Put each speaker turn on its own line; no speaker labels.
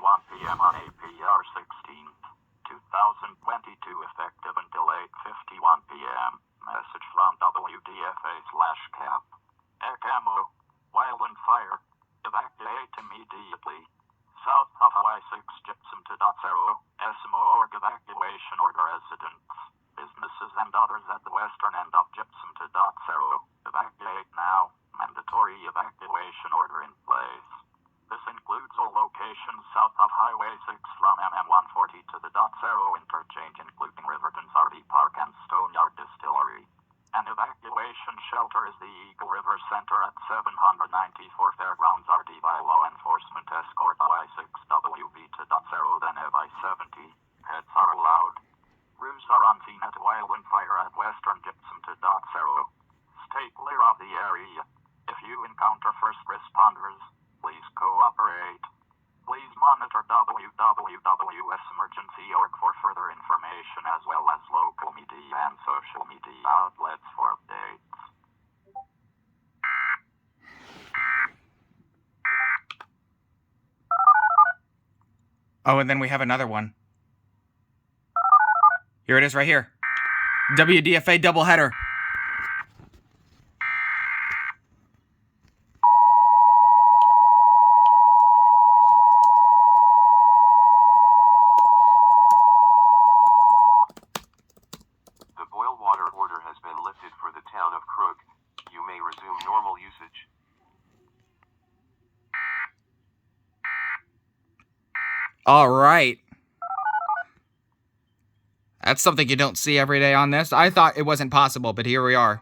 1 p.m. on APR 16th, 2022, effective until 8:51 p.m. Message from WDFA/CAP. ECAMO. Wildfire. Evacuate immediately. South of Y6 Gypsum to .0. SMO org evacuation order residents, businesses and others at the western end of Gypsum to .0. Evacuate now. Mandatory evacuation order in place. This includes all locations south of Highway 6 from MM140 to the .0 interchange, including Riverton's RV Park and Stoneyard Distillery. An evacuation shelter is the Eagle River Center at 794 Fairgrounds RD by law enforcement escort Y6WV to .0, then I-70. Pets are allowed. Crews are on scene at wildfire at western Gypsum to .0. Stay clear of the area. If you encounter first responders, please cooperate. Please monitor www.emergency.org for further information as well as local media and social media outlets for updates.
Oh, and then we have another one. Here it is right here. WDFA doubleheader.
For the town of Crook, you may resume normal usage.
All right. That's something you don't see every day on this. I thought it wasn't possible, but here we are.